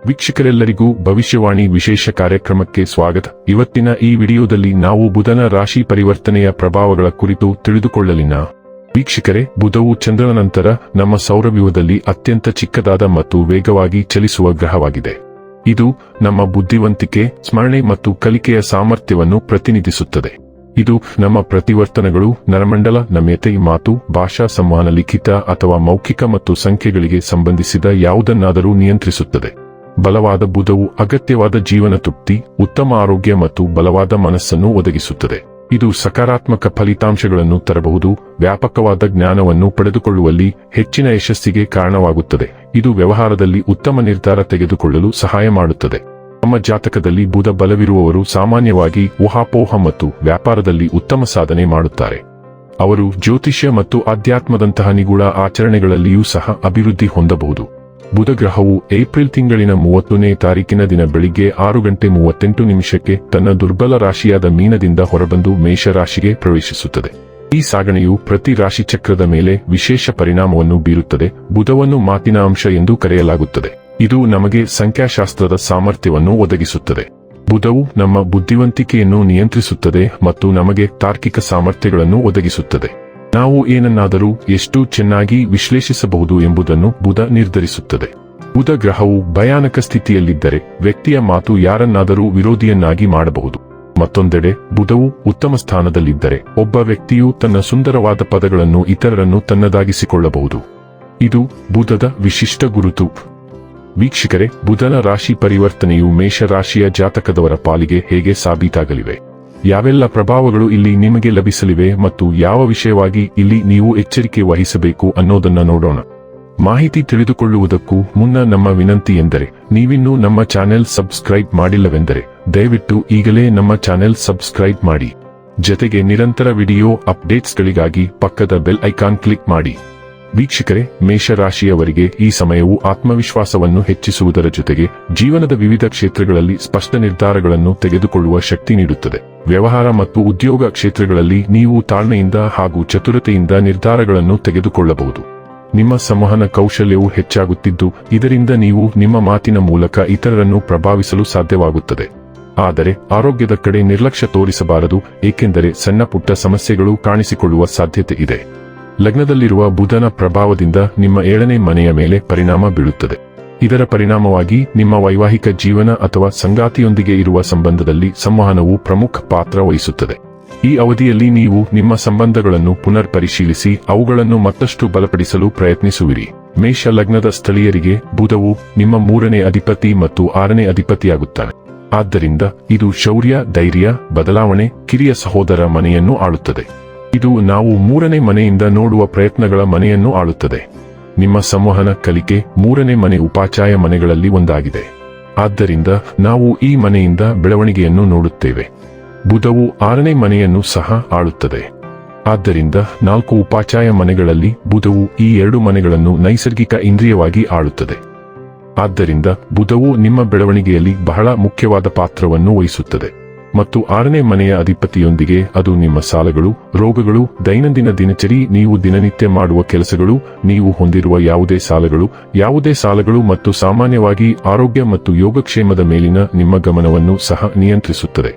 ವೀಕ್ಷಕರೆಲ್ಲರಿಗೂ ಭವಿಷ್ಯವಾಣಿ ವಿಶೇಷ ಕಾರ್ಯಕ್ರಮಕ್ಕೆ ಸ್ವಾಗತ. ಇವತ್ತಿನ ಈ ವಿಡಿಯೋದಲ್ಲಿ ನಾವು ಬುಧನ ರಾಶಿ ಪರಿವರ್ತನೆಯ ಪ್ರಭಾವಗಳ ಕುರಿತು ತಿಳಿದುಕೊಳ್ಳಲಿನ. ವೀಕ್ಷಕರೇ, ಬುಧವು ಚಂದ್ರನ ನಂತರ ನಮ್ಮ ಸೌರವ್ಯೂಹದಲ್ಲಿ ಅತ್ಯಂತ ಚಿಕ್ಕದಾದ ಮತ್ತು ವೇಗವಾಗಿ ಚಲಿಸುವ ಗ್ರಹವಾಗಿದೆ. ಇದು ನಮ್ಮ ಬುದ್ಧಿವಂತಿಕೆ, ಸ್ಮರಣೆ ಮತ್ತು ಕಲಿಕೆಯ ಸಾಮರ್ಥ್ಯವನ್ನು ಪ್ರತಿನಿಧಿಸುತ್ತದೆ. ಇದು ನಮ್ಮ ಪ್ರತಿವರ್ತನೆಗಳು, ನರಮಂಡಲ, ನಮ್ಯತೆ, ಮಾತು, ಭಾಷಾ ಸಂವಹನ, ಲಿಖಿತ ಅಥವಾ ಮೌಖಿಕ ಮತ್ತು ಸಂಖ್ಯೆಗಳಿಗೆ ಸಂಬಂಧಿಸಿದ ಯಾವುದನ್ನಾದರೂ ನಿಯಂತ್ರಿಸುತ್ತದೆ. ಬಲವಾದ ಬುಧವು ಅಗತ್ಯವಾದ ಜೀವನ ತೃಪ್ತಿ, ಉತ್ತಮ ಆರೋಗ್ಯ ಮತ್ತು ಬಲವಾದ ಮನಸ್ಸನ್ನು ಒದಗಿಸುತ್ತದೆ. ಇದು ಸಕಾರಾತ್ಮಕ ಫಲಿತಾಂಶಗಳನ್ನು ತರಬಹುದು, ವ್ಯಾಪಕವಾದ ಜ್ಞಾನವನ್ನು ಪಡೆದುಕೊಳ್ಳುವಲ್ಲಿ ಹೆಚ್ಚಿನ ಯಶಸ್ಸಿಗೆ ಕಾರಣವಾಗುತ್ತದೆ. ಇದು ವ್ಯವಹಾರದಲ್ಲಿ ಉತ್ತಮ ನಿರ್ಧಾರ ತೆಗೆದುಕೊಳ್ಳಲು ಸಹಾಯ ಮಾಡುತ್ತದೆ. ನಮ್ಮ ಜಾತಕದಲ್ಲಿ ಬುಧ ಬಲವಿರುವವರು ಸಾಮಾನ್ಯವಾಗಿ ಊಹಾಪೋಹ ಮತ್ತು ವ್ಯಾಪಾರದಲ್ಲಿ ಉತ್ತಮ ಸಾಧನೆ ಮಾಡುತ್ತಾರೆ. ಅವರು ಜ್ಯೋತಿಷ್ಯ ಮತ್ತು ಆಧ್ಯಾತ್ಮದಂತಹ ನಿಗೂಢ ಆಚರಣೆಗಳಲ್ಲಿಯೂ ಸಹ ಅಭಿವೃದ್ಧಿ ಹೊಂದಬಹುದು. ಬುಧ ಗ್ರಹವು ಏಪ್ರಿಲ್ ತಿಂಗಳಿನ 30ನೇ ತಾರೀಕಿನ ದಿನ ಬೆಳಿಗ್ಗೆ 6:38 ತನ್ನ ದುರ್ಬಲ ರಾಶಿಯಾದ ಮೀನದಿಂದ ಹೊರಬಂದು ಮೇಷ ರಾಶಿಗೆ ಪ್ರವೇಶಿಸುತ್ತದೆ. ಈ ಸಾಗಣೆಯು ಪ್ರತಿ ರಾಶಿ ಚಕ್ರದ ಮೇಲೆ ವಿಶೇಷ ಪರಿಣಾಮವನ್ನು ಬೀರುತ್ತದೆ. ಬುಧವನ್ನು ಮಾತಿನ ಅಂಶ ಎಂದು ಕರೆಯಲಾಗುತ್ತದೆ. ಇದು ನಮಗೆ ಸಂಖ್ಯಾಶಾಸ್ತ್ರದ ಸಾಮರ್ಥ್ಯವನ್ನು ಒದಗಿಸುತ್ತದೆ. ಬುಧವು ನಮ್ಮ ಬುದ್ಧಿವಂತಿಕೆಯನ್ನು ನಿಯಂತ್ರಿಸುತ್ತದೆ ಮತ್ತು ನಮಗೆ ತಾರ್ಕಿಕ ಸಾಮರ್ಥ್ಯಗಳನ್ನು ಒದಗಿಸುತ್ತದೆ. ನಾವು ಏನನ್ನಾದರೂ ಎಷ್ಟು ಚೆನ್ನಾಗಿ ವಿಶ್ಲೇಷಿಸಬಹುದು ಎಂಬುದನ್ನು ಬುಧ ನಿರ್ಧರಿಸುತ್ತದೆ. ಬುಧ ಗ್ರಹವು ಭಯಾನಕ ಸ್ಥಿತಿಯಲ್ಲಿದ್ದರೆ ವ್ಯಕ್ತಿಯ ಮಾತು ಯಾರನ್ನಾದರೂ ವಿರೋಧಿಯನ್ನಾಗಿ ಮಾಡಬಹುದು. ಮತ್ತೊಂದೆಡೆ ಬುಧವು ಉತ್ತಮ ಸ್ಥಾನದಲ್ಲಿದ್ದರೆ ಒಬ್ಬ ವ್ಯಕ್ತಿಯು ತನ್ನ ಸುಂದರವಾದ ಪದಗಳನ್ನು ಇತರರನ್ನು ತನ್ನದಾಗಿಸಿಕೊಳ್ಳಬಹುದು. ಇದು ಬುಧದ ವಿಶಿಷ್ಟ ಗುರುತು. ವೀಕ್ಷಕರೇ, ಬುಧನ ರಾಶಿ ಪರಿವರ್ತನೆಯು ಮೇಷ ರಾಶಿಯ ಜಾತಕದವರ ಪಾಲಿಗೆ ಹೇಗೆ ಸಾಬೀತಾಗಲಿವೆ? ಯಾವೆಲ್ಲ ಪ್ರಭಾವಗಳು ಇಲ್ಲಿ ನಿಮಗೆ ಲಭಿಸಲಿವೆ ಮತ್ತು ಯಾವ ವಿಷಯವಾಗಿ ಇಲ್ಲಿ ನೀವು ಎಚ್ಚರಿಕೆ ವಹಿಸಬೇಕು ಅನ್ನೋದನ್ನ ನೋಡೋಣ. ಮಾಹಿತಿ ತಿಳಿದುಕೊಳ್ಳುವುದಕ್ಕೂ ಮುನ್ನ ನಮ್ಮ ವಿನಂತಿ ಎಂದರೆ, ನೀವಿನ್ನೂ ನಮ್ಮ ಚಾನೆಲ್ ಸಬ್ಸ್ಕ್ರೈಬ್ ಮಾಡಿಲ್ಲವೆಂದರೆ ದಯವಿಟ್ಟು ಈಗಲೇ ನಮ್ಮ ಚಾನೆಲ್ ಸಬ್ಸ್ಕ್ರೈಬ್ ಮಾಡಿ. ಜತೆಗೆ ನಿರಂತರ ವಿಡಿಯೋ ಅಪ್ಡೇಟ್ಸ್ಗಳಿಗಾಗಿ ಪಕ್ಕದ ಬೆಲ್ ಐಕಾನ್ ಕ್ಲಿಕ್ ಮಾಡಿ. ವೀಕ್ಷಕರೇ, ಮೇಷರಾಶಿಯವರಿಗೆ ಈ ಸಮಯವು ಆತ್ಮವಿಶ್ವಾಸವನ್ನು ಹೆಚ್ಚಿಸುವುದರ ಜೊತೆಗೆ ಜೀವನದ ವಿವಿಧ ಕ್ಷೇತ್ರಗಳಲ್ಲಿ ಸ್ಪಷ್ಟ ನಿರ್ಧಾರಗಳನ್ನು ತೆಗೆದುಕೊಳ್ಳುವ ಶಕ್ತಿ ನೀಡುತ್ತದೆ. ವ್ಯವಹಾರ ಮತ್ತು ಉದ್ಯೋಗ ಕ್ಷೇತ್ರಗಳಲ್ಲಿ ನೀವು ತಾಳ್ಮೆಯಿಂದ ಹಾಗೂ ಚತುರತೆಯಿಂದ ನಿರ್ಧಾರಗಳನ್ನು ತೆಗೆದುಕೊಳ್ಳಬಹುದು. ನಿಮ್ಮ ಸಂವಹನ ಕೌಶಲ್ಯವು ಹೆಚ್ಚಾಗುತ್ತಿದ್ದು, ಇದರಿಂದ ನೀವು ನಿಮ್ಮ ಮಾತಿನ ಮೂಲಕ ಇತರರನ್ನು ಪ್ರಭಾವಿಸಲು ಸಾಧ್ಯವಾಗುತ್ತದೆ. ಆದರೆ ಆರೋಗ್ಯದ ಕಡೆ ನಿರ್ಲಕ್ಷ್ಯ ತೋರಿಸಬಾರದು, ಏಕೆಂದರೆ ಸಣ್ಣ ಪುಟ್ಟ ಸಮಸ್ಯೆಗಳು ಕಾಣಿಸಿಕೊಳ್ಳುವ ಸಾಧ್ಯತೆ ಇದೆ. ಲಗ್ನದಲ್ಲಿರುವ ಬುಧನ ಪ್ರಭಾವದಿಂದ ನಿಮ್ಮ 7ನೇ ಮನೆಯ ಮೇಲೆ ಪರಿಣಾಮ ಬೀಳುತ್ತದೆ. ಇದರ ಪರಿಣಾಮವಾಗಿ ನಿಮ್ಮ ವೈವಾಹಿಕ ಜೀವನ ಅಥವಾ ಸಂಗಾತಿಯೊಂದಿಗೆ ಇರುವ ಸಂಬಂಧದಲ್ಲಿ ಸಂವಹನವು ಪ್ರಮುಖ ಪಾತ್ರ ವಹಿಸುತ್ತದೆ. ಈ ಅವಧಿಯಲ್ಲಿ ನೀವು ನಿಮ್ಮ ಸಂಬಂಧಗಳನ್ನು ಪುನರ್ ಪರಿಶೀಲಿಸಿ ಅವುಗಳನ್ನು ಮತ್ತಷ್ಟು ಬಲಪಡಿಸಲು ಪ್ರಯತ್ನಿಸುವಿರಿ. ಮೇಷ ಲಗ್ನದ ಸ್ಥಳೀಯರಿಗೆ ಬುಧವು ನಿಮ್ಮ 3ನೇ ಅಧಿಪತಿ ಮತ್ತು 6ನೇ ಅಧಿಪತಿಯಾಗುತ್ತಾನೆ. ಆದ್ದರಿಂದ ಇದು ಶೌರ್ಯ, ಧೈರ್ಯ, ಬದಲಾವಣೆ, ಕಿರಿಯ ಸಹೋದರ ಮನೆಯನ್ನು ಆಳುತ್ತದೆ. ಇದು ನಾವು 3ನೇ ಮನೆಯಿಂದ ನೋಡುವ ಪ್ರಯತ್ನಗಳ ಮನೆಯನ್ನು ಆಳುತ್ತದೆ. ನಿಮ್ಮ ಸಂವಹನ ಕಲಿಕೆ 3ನೇ ಮನೆ ಉಪಾಚಾಯ ಮನೆಗಳಲ್ಲಿ ಒಂದಾಗಿದೆ. ಆದ್ದರಿಂದ ನಾವು ಈ ಮನೆಯಿಂದ ಬೆಳವಣಿಗೆಯನ್ನು ನೋಡುತ್ತೇವೆ. ಬುಧವು 6ನೇ ಮನೆಯನ್ನು ಸಹ ಆಳುತ್ತದೆ. ಆದ್ದರಿಂದ 4 ಉಪಾಚಾಯ ಮನೆಗಳಲ್ಲಿ ಬುಧವು ಈ 2 ಮನೆಗಳನ್ನು ನೈಸರ್ಗಿಕ ಇಂದ್ರಿಯವಾಗಿ ಆಳುತ್ತದೆ. ಆದ್ದರಿಂದ ಬುಧವು ನಿಮ್ಮ ಬೆಳವಣಿಗೆಯಲ್ಲಿ ಬಹಳ ಮುಖ್ಯವಾದ ಪಾತ್ರವನ್ನು ವಹಿಸುತ್ತದೆ. ಮತ್ತು 6ನೇ ಮನೆಯ ಅಧಿಪತಿಯೊಂದಿಗೆ ಅದು ನಿಮ್ಮ ಸಾಲಗಳು, ರೋಗಗಳು, ದೈನಂದಿನ ದಿನಚರಿ, ನೀವು ದಿನನಿತ್ಯ ಮಾಡುವ ಕೆಲಸಗಳು, ನೀವು ಹೊಂದಿರುವ ಯಾವುದೇ ಸಾಲಗಳು ಮತ್ತು ಸಾಮಾನ್ಯವಾಗಿ ಆರೋಗ್ಯ ಮತ್ತು ಯೋಗಕ್ಷೇಮದ ಮೇಲಿನ ನಿಮ್ಮ ಗಮನವನ್ನು ಸಹ ನಿಯಂತ್ರಿಸುತ್ತದೆ.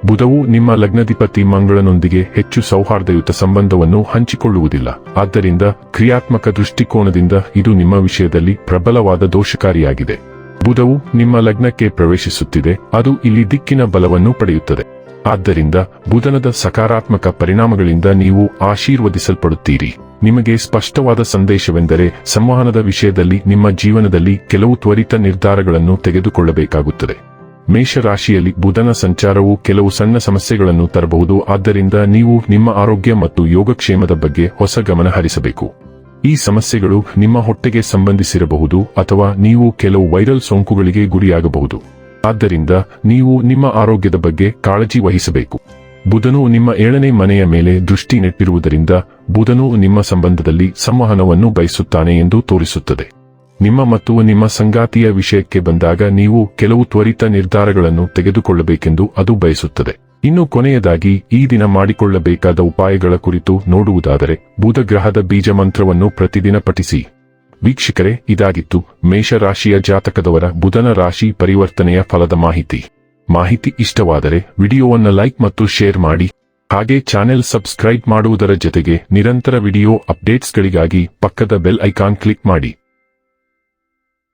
ಬುಧವು ನಿಮ್ಮ ಲಗ್ನಾಧಿಪತಿ ಮಂಗಳನೊಂದಿಗೆ ಹೆಚ್ಚು ಸೌಹಾರ್ದಯುತ ಸಂಬಂಧವನ್ನು ಹಂಚಿಕೊಳ್ಳುವುದಿಲ್ಲ. ಆದ್ದರಿಂದ ಕ್ರಿಯಾತ್ಮಕ ದೃಷ್ಟಿಕೋನದಿಂದ ಇದು ನಿಮ್ಮ ವಿಷಯದಲ್ಲಿ ಪ್ರಬಲವಾದ ದೋಷಕಾರಿಯಾಗಿದೆ. ಬುಧವು ನಿಮ್ಮ ಲಗ್ನಕ್ಕೆ ಪ್ರವೇಶಿಸುತ್ತಿದೆ, ಅದು ಇಲ್ಲಿ ದಿಕ್ಕಿನ ಬಲವನ್ನು ಪಡೆಯುತ್ತದೆ. ಆದ್ದರಿಂದ ಬುಧನದ ಸಕಾರಾತ್ಮಕ ಪರಿಣಾಮಗಳಿಂದ ನೀವು ಆಶೀರ್ವದಿಸಲ್ಪಡುತ್ತೀರಿ. ನಿಮಗೆ ಸ್ಪಷ್ಟವಾದ ಸಂದೇಶವೆಂದರೆ, ಸಂವಹನದ ವಿಷಯದಲ್ಲಿ ನಿಮ್ಮ ಜೀವನದಲ್ಲಿ ಕೆಲವು ತ್ವರಿತ ನಿರ್ಧಾರಗಳನ್ನು ತೆಗೆದುಕೊಳ್ಳಬೇಕಾಗುತ್ತದೆ. ಮೇಷರಾಶಿಯಲ್ಲಿ ಬುಧನ ಸಂಚಾರವು ಕೆಲವು ಸಣ್ಣ ಸಮಸ್ಯೆಗಳನ್ನು ತರಬಹುದು. ಆದ್ದರಿಂದ ನೀವು ನಿಮ್ಮ ಆರೋಗ್ಯ ಮತ್ತು ಯೋಗಕ್ಷೇಮದ ಬಗ್ಗೆ ಹೊಸ ಗಮನ ಹರಿಸಬೇಕು. ಈ ಸಮಸ್ಯೆಗಳು ನಿಮ್ಮ ಹೊಟ್ಟೆಗೆ ಸಂಬಂಧಿಸಿರಬಹುದು ಅಥವಾ ನೀವು ಕೆಲವು ವೈರಲ್ ಸೋಂಕುಗಳಿಗೆ ಗುರಿಯಾಗಬಹುದು. ಆದ್ದರಿಂದ ನೀವು ನಿಮ್ಮ ಆರೋಗ್ಯದ ಬಗ್ಗೆ ಕಾಳಜಿ ವಹಿಸಬೇಕು. ಬುಧನು ನಿಮ್ಮ 7ನೇ ಮನೆಯ ಮೇಲೆ ದೃಷ್ಟಿ ನೆಟ್ಟಿರುವುದರಿಂದ ಬುಧನು ನಿಮ್ಮ ಸಂಬಂಧದಲ್ಲಿ ಸಂವಹನವನ್ನು ಬಯಸುತ್ತಾನೆ ಎಂದು ತೋರಿಸುತ್ತದೆ. ನಿಮ್ಮ ಮತ್ತು ನಿಮ್ಮ ಸಂಗಾತಿಯ ವಿಷಯಕ್ಕೆ ಬಂದಾಗ ನೀವು ಕೆಲವು ತ್ವರಿತ ನಿರ್ಧಾರಗಳನ್ನು ತೆಗೆದುಕೊಳ್ಳಬೇಕೆಂದು ಅದು ಬಯಸುತ್ತದೆ. ಇನ್ನು ಕೊನೆಯದಾಗಿ ಈ ದಿನ ಮಾಡಿಕೊಳ್ಳಬೇಕಾದ ಉಪಾಯಗಳ ಕುರಿತು ನೋಡುವುದಾದರೆ, ಬುಧ ಗ್ರಹದ ಬೀಜ ಮಂತ್ರವನ್ನು ಪ್ರತಿದಿನ ಪಠಿಸಿ. ವೀಕ್ಷಕರೇ, ಇದಾಗಿತ್ತು ಮೇಷರಾಶಿಯ ಜಾತಕದವರ ಬುಧನ ರಾಶಿ ಪರಿವರ್ತನೆಯ ಫಲದ ಮಾಹಿತಿ ಇಷ್ಟವಾದರೆ ವಿಡಿಯೋವನ್ನು ಲೈಕ್ ಮತ್ತು ಶೇರ್ ಮಾಡಿ. ಹಾಗೆ ಚಾನೆಲ್ ಸಬ್ಸ್ಕ್ರೈಬ್ ಮಾಡುವುದರ ಜೊತೆಗೆ ನಿರಂತರ ವಿಡಿಯೋ ಅಪ್ಡೇಟ್ಸ್ಗಳಿಗಾಗಿ ಪಕ್ಕದ ಬೆಲ್ ಐಕಾನ್ ಕ್ಲಿಕ್ ಮಾಡಿ.